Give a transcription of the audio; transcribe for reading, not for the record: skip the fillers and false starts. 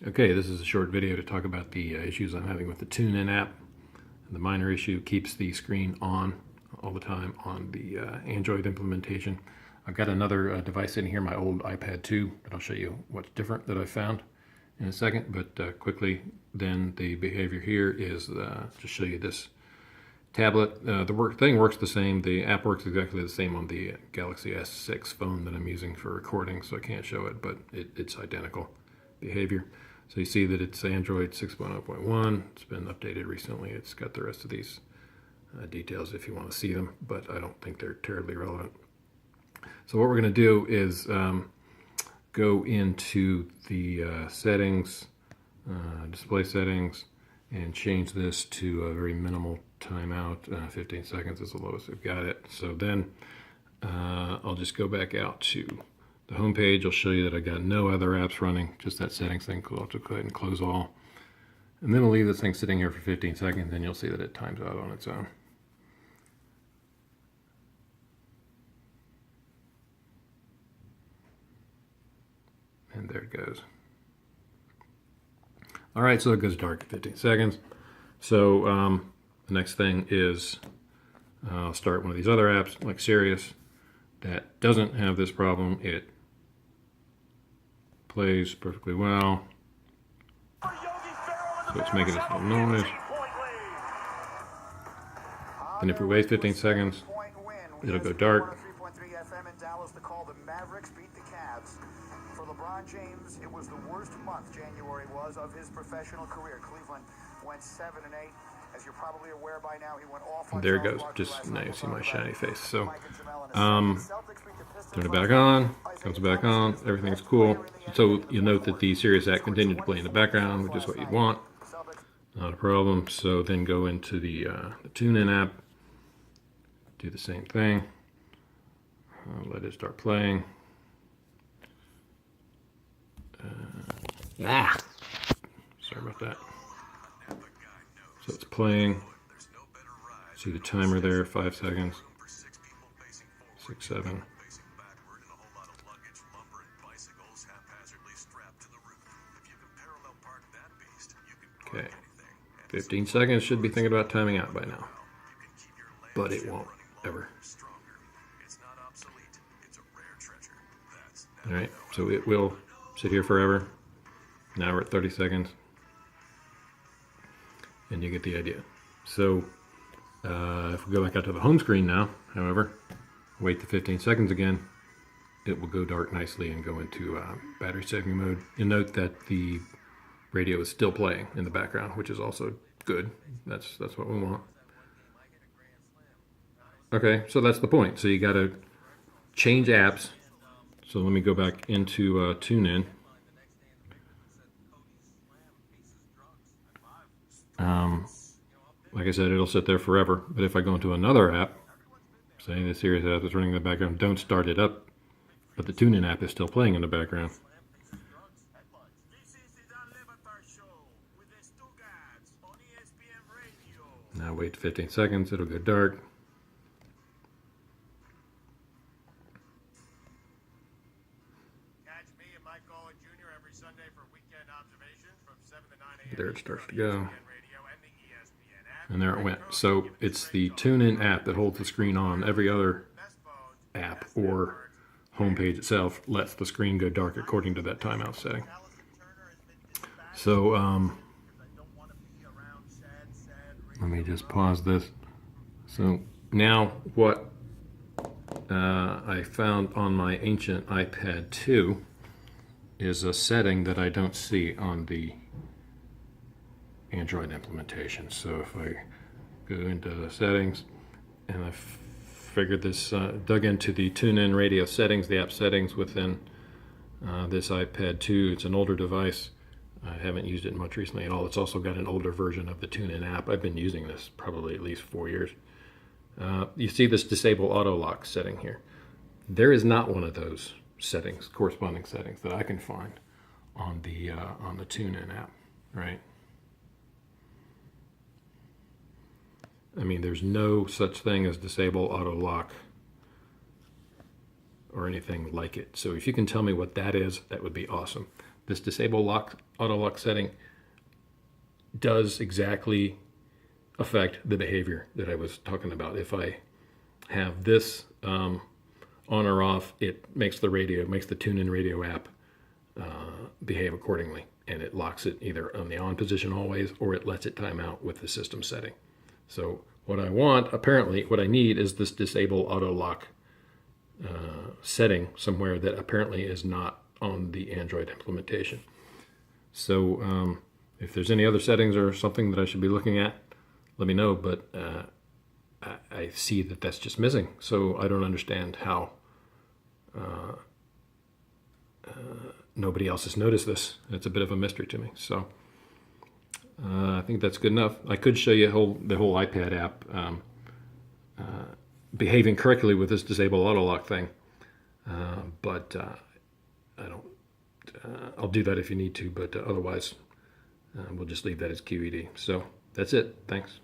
Okay, this is a short video to talk about the issues I'm having with the Tunein app. The minor issue keeps the screen on all the time on the Android implementation. I've got another device in here, my old iPad 2, that I'll show you what's different that I found in a second. But quickly, then the behavior here is to show you this tablet. The thing works the same. The app works exactly the same on the Galaxy S6 phone that I'm using for recording, so I can't show it, but it's identical behavior. So you see that it's Android 6.0.1. It's been updated recently. It's got the rest of these details if you want to see them, but I don't think they're terribly relevant. So what we're going to do is go into the settings, display settings, and change this to a very minimal timeout. 15 seconds is the lowest I've got it. So then I'll just go back out to the home page. I'll show you that I got no other apps running, just that settings thing. I'll just go ahead and close all. And then I'll leave this thing sitting here for 15 seconds, and you'll see that it times out on its own. And there it goes. All right, so it goes dark at 15 seconds. So the next thing is I'll start one of these other apps like Sirius that doesn't have this problem. It plays perfectly well. So it's making this little noise. And if we wait 15 seconds, it'll go dark. For LeBron James, it was the worst month January was of his professional career. Cleveland went 7-8. As you're probably aware by now, he went off on there it goes. Just now you see my shiny face. So turn it back on, comes back on, everything's cool. So you'll note that the Sirius app continued to play in the background, which is what you'd want. Not a problem. So then go into the Tunein app, do the same thing. Let it start playing. Sorry about that. So it's playing. See the timer there, 5 seconds. 6, 7. Okay. 15 seconds, should be thinking about timing out by now. But it won't, ever. Alright, so it will sit here forever. Now we're at 30 seconds. And you get the idea. So if we go back out to the home screen now, however, wait the 15 seconds again, it will go dark nicely and go into battery saving mode. You'll note that the radio is still playing in the background, which is also good. That's what we want. Okay, so that's the point. So you got to change apps. So let me go back into Tunein. Like I said, it'll sit there forever. But if I go into another app, say the Sirius app is running in the background, don't start it up, but the Tunein app is still playing in the background. Now wait 15 seconds, it'll go dark. There it starts to go. And there it went. So it's the Tunein app that holds the screen on. Every other app or homepage itself lets the screen go dark according to that timeout setting. So let me just pause this. So now what I found on my ancient iPad 2 is a setting that I don't see on the Android implementation. So if I go into the settings and I figured this, dug into the Tunein radio settings, the app settings within this iPad 2. It's an older device. I haven't used it much recently at all. It's also got an older version of the Tunein app. I've been using this probably at least 4 years. You see this disable auto lock setting here. There is not one of those settings, corresponding settings, that I can find on the Tunein app, right? I mean, there's no such thing as disable auto lock or anything like it. So if you can tell me what that is, that would be awesome. This disable lock auto lock setting does exactly affect the behavior that I was talking about. If I have this on or off, it makes the Tunein radio app behave accordingly, and it locks it either on the on position always, or it lets it time out with the system setting. So what I need is this disable auto lock setting somewhere that apparently is not on the Android implementation. So if there's any other settings or something that I should be looking at, let me know, but I see that that's just missing. So I don't understand how nobody else has noticed this. It's a bit of a mystery to me. So I think that's good enough. I could show you the whole iPad app behaving correctly with this disable auto lock thing, but I don't. I'll do that if you need to, but otherwise we'll just leave that as QED. So that's it. Thanks.